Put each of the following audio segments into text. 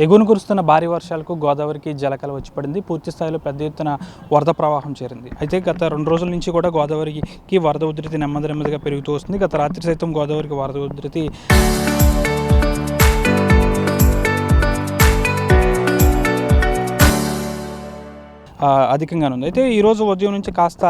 ఎగువన కురుస్తున్న భారీ వర్షాలకు గోదావరికి జలకళ వచ్చి పడింది. పూర్తి స్థాయిలో పెద్ద ఎత్తున వరద ప్రవాహం చేరింది. అయితే గత 2 రోజుల నుంచి కూడా గోదావరికి వరద ఉధృతి నెమ్మదిగా పెరుగుతూ వస్తుంది. గత రాత్రి సైతం గోదావరికి వరద ఉధృతి అధికంగానే ఉంది. అయితే ఈరోజు ఉదయం నుంచి కాస్త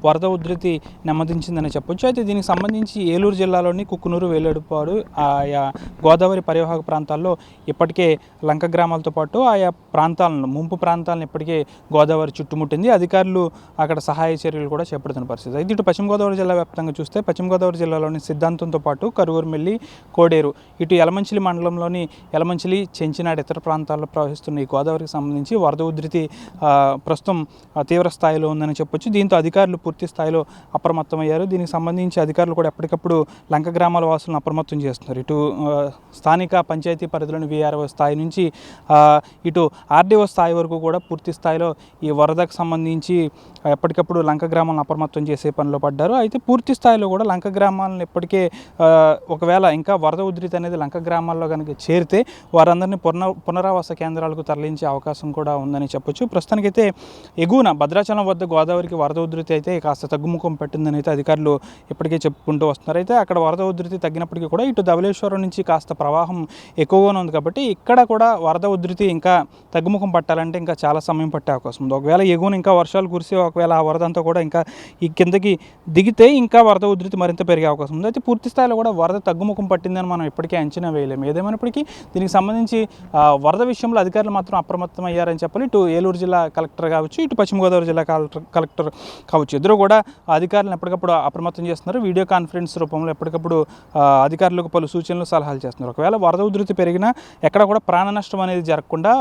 వరద ఉధృతి నెమ్మదించిందని చెప్పొచ్చు. అయితే దీనికి సంబంధించి ఏలూరు జిల్లాలోని కుక్కునూరు, వేలేడుపాడు ఆయా గోదావరి పరివాహక ప్రాంతాల్లో ఇప్పటికే లంక గ్రామాలతో పాటు ఆయా ప్రాంతాలను ముంపు ప్రాంతాలను ఇప్పటికే గోదావరి చుట్టుముట్టింది. అధికారులు అక్కడ సహాయ చర్యలు కూడా చేపడుతున్న పరిస్థితి. అయితే ఇటు పశ్చిమ గోదావరి జిల్లా వ్యాప్తంగా చూస్తే పశ్చిమ గోదావరి జిల్లాలోని సిద్ధాంతంతో పాటు కరువూరుమెల్లి, కోడేరు, ఇటు యలమంచిలి మండలంలోని యలమంచిలి, చెంచినాడు ఇతర ప్రాంతాల్లో ప్రవహిస్తున్న ఈ గోదావరికి సంబంధించి వరద ఉధృతి ప్రస్తుతం తీవ్ర స్థాయిలో ఉందని చెప్పొచ్చు. దీంతో అధికారులు పూర్తి స్థాయిలో అప్రమత్తమయ్యారు. దీనికి సంబంధించి అధికారులు కూడా ఎప్పటికప్పుడు లంక గ్రామాల వాసులను అప్రమత్తం చేస్తున్నారు. ఇటు స్థానిక పంచాయతీ పరిధిలోని వీఆర్ఓ స్థాయి నుంచి ఇటు ఆర్డీఓ స్థాయి వరకు కూడా పూర్తి స్థాయిలో ఈ వరదకు సంబంధించి ఎప్పటికప్పుడు లంక గ్రామాలను అప్రమత్తం చేసే పనిలో పడ్డారు. అయితే పూర్తి స్థాయిలో కూడా లంక గ్రామాలను ఇప్పటికే ఒకవేళ ఇంకా వరద ఉధృతి అనేది లంక గ్రామాల్లో కనుక చేరితే వారందరినీ పునరావాస కేంద్రాలకు తరలించే అవకాశం కూడా ఉందని చెప్పొచ్చు. ప్రస్తుతానికైతే ఎగువన భద్రాచలం వద్ద గోదావరికి వరద ఉధృతి అయితే కాస్త తగ్గుముఖం పెట్టిందని అయితే అధికారులు ఇప్పటికే చెప్పుకుంటూ వస్తున్నారు. అయితే అక్కడ వరద ఉధృతి తగ్గినప్పటికీ కూడా ఇటు ధవళేశ్వరం నుంచి కాస్త ప్రవాహం ఎక్కువగానే ఉంది కాబట్టి ఇక్కడ కూడా వరద ఉధృతి ఇంకా తగ్గుముఖం పట్టాలంటే ఇంకా చాలా సమయం పట్టే అవకాశం ఉంది. ఒకవేళ ఎగువన ఇంకా వర్షాలు కురిసి ఒకవేళ ఆ వరద అంతా కూడా ఇంకా ఈ కిందకి దిగితే ఇంకా వరద ఉధృతి మరింత పెరిగే అవకాశం ఉంది. అయితే పూర్తి స్థాయిలో కూడా వరద తగ్గుముఖం పట్టిందని మనం ఇప్పటికే అంచనా వేయలేము. ఏదేమైనప్పటికీ దీనికి సంబంధించి వరద విషయంలో అధికారులు మాత్రం అప్రమత్తమయ్యారని చెప్పాలి. ఇటు ఏలూరు జిల్లా కలెక్టర్ కావచ్చు, ఇటు పశ్చిమ గోదావరి జిల్లా కలెక్టర్ కావచ్చు, ఇద్దరు కూడా అధికారులను ఎప్పటికప్పుడు అప్రమత్తం చేస్తున్నారు. వీడియో కాన్ఫరెన్స్ రూపంలో ఎప్పటికప్పుడు అధికారులకు పలు సూచనలు, సలహాలు చేస్తున్నారు. ఒకవేళ వరద ఉధృతి పెరిగినా ఎక్కడ కూడా ప్రాణ నష్టం అనేది జరగకుండా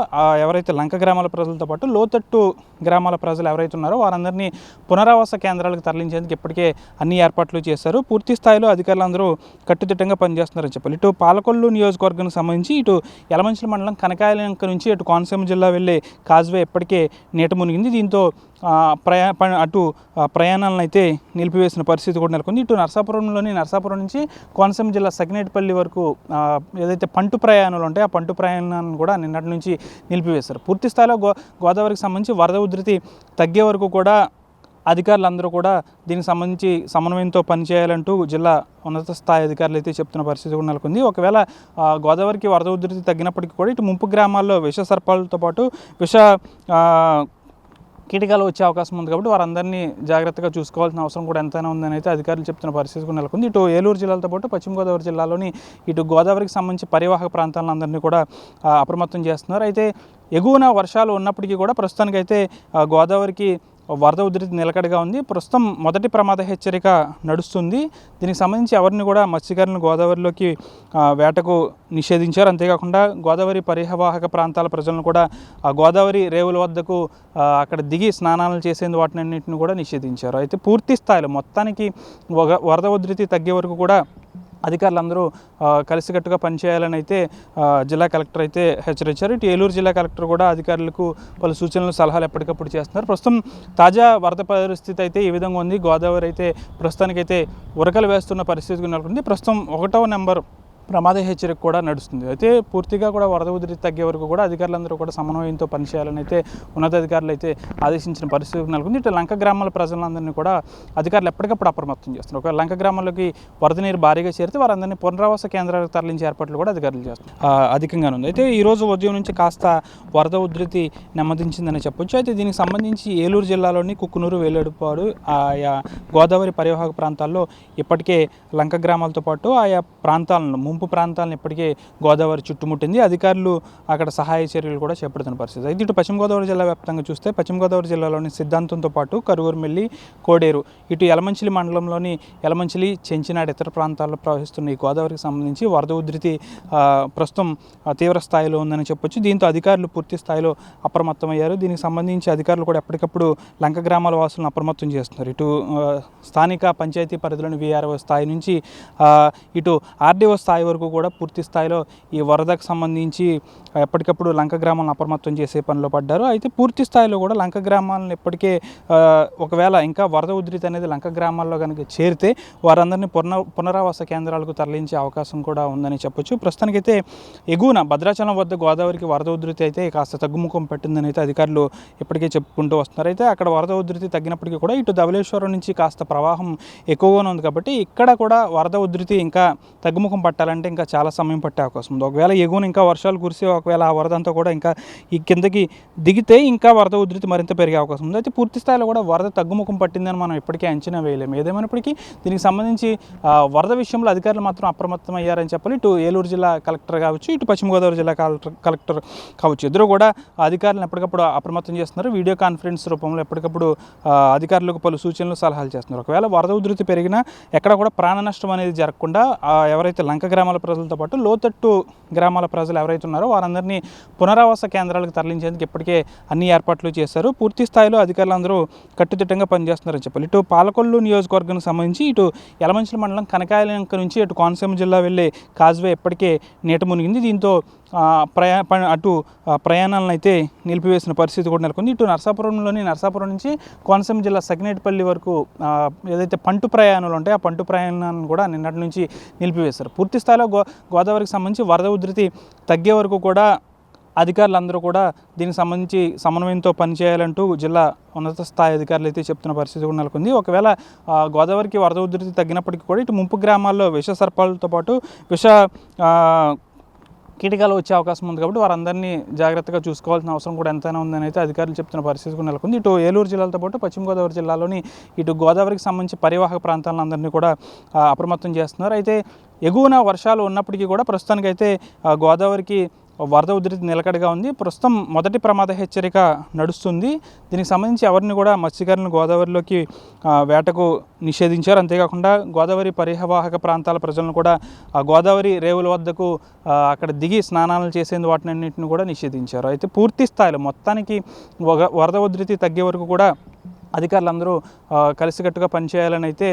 ఎవరైతే లంక గ్రామాల ప్రజలతో పాటు లోతట్టు గ్రామాల ప్రజలు ఎవరైతే ఉన్నారో వారందరినీ పునరావాస కేంద్రాలకు తరలించేందుకు ఇప్పటికే అన్ని ఏర్పాట్లు చేశారు. పూర్తి స్థాయిలో అధికారులందరూ కట్టుదిట్టంగా పనిచేస్తున్నారని చెప్పాలి. ఇటు పాలకొల్లు నియోజకవర్గానికి సంబంధించి ఇటు యలమంచిలి మండలం కనకాయలంక నుంచి ఇటు కోనసీమ జిల్లా వెళ్ళే కాజ్వే ఇప్పటికే నీట మునిగింది. దీంతో అటు ప్రయాణాలను అయితే నిలిపివేసిన పరిస్థితి కూడా నెలకొంది. ఇటు నరసాపురం నుంచి కోనసీమ జిల్లా సకినేటిపల్లి వరకు ఏదైతే పంటు ప్రయాణాలు ఉంటాయో ఆ పంటు ప్రయాణాలను కూడా నిన్నటి నుంచి నిలిపివేశారు. పూర్తి స్థాయిలో గోదావరికి సంబంధించి వరద ఉధృతి తగ్గే వరకు కూడా అధికారులందరూ కూడా దీనికి సంబంధించి సమన్వయంతో పనిచేయాలంటూ జిల్లా ఉన్నత స్థాయి అధికారులు అయితే చెప్తున్న పరిస్థితి కూడా నెలకొంది. ఒకవేళ గోదావరికి వరద ఉధృతి తగ్గినప్పటికీ కూడా ఇటు ముంపు గ్రామాల్లో విష సర్పాలతో పాటు కీటకాలు వచ్చే అవకాశం ఉంది కాబట్టి వారందరినీ జాగ్రత్తగా చూసుకోవాల్సిన అవసరం కూడా ఎంతైనా ఉందని అయితే అధికారులు చెప్తున్న పరిస్థితి కూడా నెలకొంది. ఇటు ఏలూరు జిల్లాతో పాటు పశ్చిమ గోదావరి జిల్లాలోని ఇటు గోదావరికి సంబంధించి పరివాహక ప్రాంతాలందరినీ కూడా అప్రమత్తం చేస్తున్నారు. అయితే ఎగువన వర్షాలు ఉన్నప్పటికీ కూడా ప్రస్తుతానికైతే గోదావరికి వరద ఉధృతి నిలకడగా ఉంది. ప్రస్తుతం మొదటి ప్రమాద హెచ్చరిక నడుస్తుంది. దీనికి సంబంధించి ఎవరిని కూడా మత్స్యకారులను గోదావరిలోకి వేటకు నిషేధించారు. అంతేకాకుండా గోదావరి పరివాహక ప్రాంతాల ప్రజలను కూడా గోదావరి రేవుల వద్దకు అక్కడ దిగి స్నానాలు చేసేందుకు వాటినన్నింటిని కూడా నిషేధించారు. అయితే పూర్తి స్థాయిలో మొత్తానికి వరద ఉధృతి తగ్గే వరకు కూడా అధికారులందరూ కలిసికట్టుగా పనిచేయాలని అయితే జిల్లా కలెక్టర్ అయితే హెచ్చరించారు. ఇటు ఏలూరు జిల్లా కలెక్టర్ కూడా అధికారులకు పలు సూచనలు, సలహాలు ఎప్పటికప్పుడు చేస్తున్నారు. ప్రస్తుతం తాజా వరద పరిస్థితి అయితే ఈ విధంగా ఉంది. గోదావరి అయితే ప్రస్తుతానికైతే ఉరకలు వేస్తున్న పరిస్థితి నెలకొంది. ప్రస్తుతం 1వ నెంబర్ ప్రమాద హెచ్చరిక కూడా నడుస్తుంది. అయితే పూర్తిగా కూడా వరద ఉధృతి తగ్గే వరకు కూడా అధికారులందరూ కూడా సమన్వయంతో పనిచేయాలని అయితే ఉన్నతాధికారులు అయితే ఆదేశించిన పరిస్థితి నెలకొంది. ఇటు లంక గ్రామాల ప్రజలందరినీ కూడా అధికారులు ఎప్పటికప్పుడు అప్రమత్తం చేస్తున్నారు. ఒక లంక గ్రామాల్లోకి వరద నీరు భారీగా చేరితే వారందరినీ పునరావాస కేంద్రాలకు తరలించే ఏర్పాట్లు కూడా అధికారులు చేస్తున్నారు. అధికంగానే ఉంది. అయితే ఈరోజు ఉదయం నుంచి కాస్త వరద ఉధృతి నెమ్మదించిందని చెప్పొచ్చు. అయితే దీనికి సంబంధించి ఏలూరు జిల్లాలోని కుక్కునూరు, వేలేడుపాడు ఆయా గోదావరి పరివాహక ప్రాంతాల్లో ఇప్పటికే లంక గ్రామాలతో పాటు ఆయా ప్రాంతాలను ముంపు ప్రాంతాలను ఇప్పటికే గోదావరి చుట్టుముట్టింది. అధికారులు అక్కడ సహాయ చర్యలు కూడా చేపడుతున్న పరిస్థితి. అయితే ఇటు పశ్చిమ గోదావరి జిల్లా వ్యాప్తంగా చూస్తే పశ్చిమ గోదావరి జిల్లాలోని సిద్ధాంతంతో పాటు కరువూరుమెల్లి, కోడేరు, ఇటు యలమంచిలి మండలంలోని యలమంచిలి, చెంచినాడు ఇతర ప్రాంతాల్లో ప్రవహిస్తున్న ఈ గోదావరికి సంబంధించి వరద ఉధృతి ప్రస్తుతం తీవ్ర స్థాయిలో ఉందని చెప్పొచ్చు. దీంతో అధికారులు పూర్తి స్థాయిలో అప్రమత్తమయ్యారు. దీనికి సంబంధించి అధికారులు కూడా ఎప్పటికప్పుడు లంక గ్రామాల వాసులను అప్రమత్తం చేస్తున్నారు. ఇటు స్థానిక పంచాయతీ పరిధిలోని వీఆర్ఓ స్థాయి నుంచి ఇటు ఆర్డీఓ స్థాయి వరకు కూడా పూర్తి స్థాయిలో ఈ వరదకు సంబంధించి ఎప్పటికప్పుడు లంక గ్రామాలను అప్రమత్తం చేసే పనిలో పడ్డారు. అయితే పూర్తి స్థాయిలో కూడా లంక గ్రామాలను ఇప్పటికే ఒకవేళ ఇంకా వరద ఉధృతి అనేది లంక గ్రామాల్లో కనుక చేరితే వారందరినీ పునరావాస కేంద్రాలకు తరలించే అవకాశం కూడా ఉందని చెప్పొచ్చు. ప్రస్తుతానికైతే ఎగువన భద్రాచలం వద్ద గోదావరికి వరద ఉధృతి అయితే కాస్త తగ్గుముఖం పట్టిందని అయితే అధికారులు ఇప్పటికే చెప్పుకుంటూ వస్తున్నారు. అయితే అక్కడ వరద ఉధృతి తగ్గినప్పటికీ కూడా ఇటు ధవళేశ్వరం నుంచి కాస్త ప్రవాహం ఎక్కువగానే ఉంది కాబట్టి ఇక్కడ కూడా వరద ఉధృతి ఇంకా తగ్గుముఖం పట్టాలంటే ఇంకా చాలా సమయం పట్టే అవకాశం ఉంది. ఒకవేళ ఎగువన ఇంకా వర్షాలు కురిసి ఒకవేళ ఆ వరద అంతా కూడా ఇంకా ఈ కిందకి దిగితే ఇంకా వరద ఉధృతి మరింత పెరిగే అవకాశం ఉంది. అయితే పూర్తి స్థాయిలో కూడా వరద తగ్గుముఖం పట్టిందని మనం ఇప్పటికే అంచనా వేయలేము. ఏదేమైనప్పటికీ దీనికి సంబంధించి వరద విషయంలో అధికారులు మాత్రం అప్రమత్తం అయ్యారని చెప్పాలి. ఇటు ఏలూరు జిల్లా కలెక్టర్ కావచ్చు, ఇటు పశ్చిమ గోదావరి జిల్లా కలెక్టర్ కావచ్చు, ఇద్దరు కూడా అధికారులను ఎప్పటికప్పుడు అప్రమత్తం చేస్తున్నారు. వీడియో కాన్ఫరెన్స్ రూపంలో ఎప్పటికప్పుడు అధికారులకు పలు సూచనలు సలహాలు చేస్తున్నారు. ఒకవేళ వరద ఉధృతి పెరిగినా ఎక్కడ కూడా ప్రాణ నష్టం అనేది జరగకుండా ఎవరైతే లంక గ్రామాల ప్రజలతో పాటు లోతట్టు గ్రామాల ప్రజలు ఎవరైతే ఉన్నారో వారందరినీ పునరావాస కేంద్రాలకు తరలించేందుకు ఇప్పటికే అన్ని ఏర్పాట్లు చేశారు. పూర్తి స్థాయిలో అధికారులందరూ కట్టుదిట్టంగా పనిచేస్తున్నారని చెప్పాలి. ఇటు పాలకొల్లు నియోజకవర్గానికి సంబంధించి ఇటు యలమంచిలి మండలం కనకాయలంక నుంచి ఇటు కోనసీమ జిల్లా వెళ్ళే కాజ్వే ఇప్పటికే నీట మునిగింది. దీంతో ప్రయాణాలను అయితే నిలిపివేసిన పరిస్థితి కూడా నెలకొంది. ఇటు నరసాపురం నుంచి కోనసీమ జిల్లా సకినేటిపల్లి వరకు ఏదైతే పంటు ప్రయాణాలు ఉంటాయో ఆ పంటు ప్రయాణాలను కూడా నిన్నటి నుంచి నిలిపివేశారు. పూర్తి స్థాయిలో గోదావరికి సంబంధించి వరద ఉధృతి తగ్గే వరకు కూడా అధికారులందరూ కూడా దీనికి సంబంధించి సమన్వయంతో పనిచేయాలంటూ జిల్లా ఉన్నత స్థాయి అధికారులు అయితే చెప్తున్న పరిస్థితి కూడా నెలకొంది. ఒకవేళ గోదావరికి వరద ఉధృతి తగ్గినప్పటికీ కూడా ఇటు ముంపు గ్రామాల్లో విష సర్పాలతో పాటు కీటకాలు వచ్చే అవకాశం ఉంది కాబట్టి వారందరినీ జాగ్రత్తగా చూసుకోవాల్సిన అవసరం కూడా ఎంతైనా ఉందని అయితే అధికారులు చెప్తున్న పరిస్థితి కూడా నెలకొంది. ఇటు ఏలూరు జిల్లాలతో పాటు పశ్చిమ గోదావరి జిల్లాలోని ఇటు గోదావరికి సంబంధించి పరివాహక ప్రాంతాలందరినీ కూడా అప్రమత్తం చేస్తున్నారు. అయితే ఎగువన వర్షాలు ఉన్నప్పటికీ కూడా ప్రస్తుతానికైతే గోదావరికి వరద ఉధృతి నిలకడగా ఉంది. ప్రస్తుతం మొదటి ప్రమాద హెచ్చరిక నడుస్తుంది. దీనికి సంబంధించి ఎవరిని కూడా మత్స్యకారులను గోదావరిలోకి వేటకు నిషేధించారు. అంతేకాకుండా గోదావరి పరివాహక ప్రాంతాల ప్రజలను కూడా గోదావరి రేవుల వద్దకు అక్కడ దిగి స్నానాలు చేసేందుకు వాటినన్నింటిని కూడా నిషేధించారు. అయితే పూర్తి స్థాయిలో మొత్తానికి వరద ఉధృతి తగ్గే వరకు కూడా అధికారులందరూ కలిసికట్టుగా పనిచేయాలని అయితే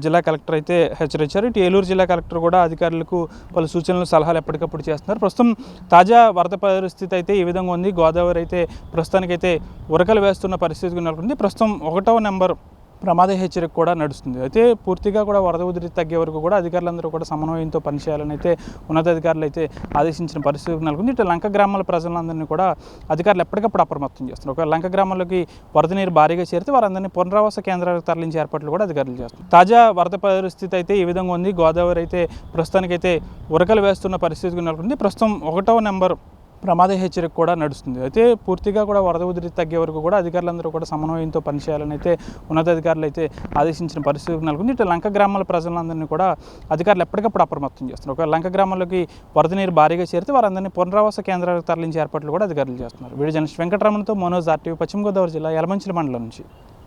జిల్లా కలెక్టర్ అయితే హెచ్చరించారు. ఇటు ఏలూరు జిల్లా కలెక్టర్ కూడా అధికారులకు పలు సూచనలు సలహాలు ఎప్పటికప్పుడు చేస్తున్నారు. ప్రస్తుతం తాజా వరద పరిస్థితి అయితే ఈ విధంగా ఉంది. గోదావరి అయితే ప్రస్తుతానికైతే ఉరకలు వేస్తున్న పరిస్థితి నెలకొంది. ప్రస్తుతం 1వ నెంబర్ ప్రమాద హెచ్చరిక కూడా నడుస్తుంది. అయితే పూర్తిగా కూడా వరద ఉధృతి తగ్గే వరకు కూడా అధికారులందరూ కూడా సమన్వయంతో పనిచేయాలని అయితే ఉన్నతాధికారులు అయితే ఆదేశించిన పరిస్థితి నెలకొంది. ఇటు లంక గ్రామాల ప్రజలందరినీ కూడా అధికారులు ఎప్పటికప్పుడు అప్రమత్తం చేస్తున్నారు. ఒక లంక గ్రామాల్లోకి వరద నీరు భారీగా చేరితే వారందరినీ పునరావాస కేంద్రాలకు తరలించే ఏర్పాట్లు కూడా అధికారులు చేస్తున్నారు. తాజా వరద పరిస్థితి అయితే ఈ విధంగా ఉంది. గోదావరి అయితే ప్రస్తుతానికైతే ఉరకలు వేస్తున్న పరిస్థితి నెలకొంది. ప్రస్తుతం 1వ నెంబర్ ప్రమాద హెచ్చరిక కూడా నడుస్తుంది. అయితే పూర్తిగా కూడా వరద ఉధృతి తగ్గే వరకు కూడా అధికారులందరూ కూడా సమన్వయంతో పనిచేయాలని అయితే ఉన్నతాధికారులు అయితే ఆదేశించిన పరిస్థితి నెలకొంది. ఇటు లంక గ్రామాల ప్రజలందరినీ కూడా అధికారులు ఎప్పటికప్పుడు అప్రమత్తం చేస్తున్నారు. ఒక లంక గ్రామాల్లోకి వరద నీరు భారీగా చేరితే వారందరినీ పునరావాస కేంద్రాలకు తరలించే ఏర్పాట్లు కూడా అధికారులు చేస్తున్నారు. వీడియో జర్నలిస్ట్ వెంకటరమణతో మనోజ్ RTV, పశ్చిమ గోదావరి జిల్లా యలమంచిలి మండలం నుంచి.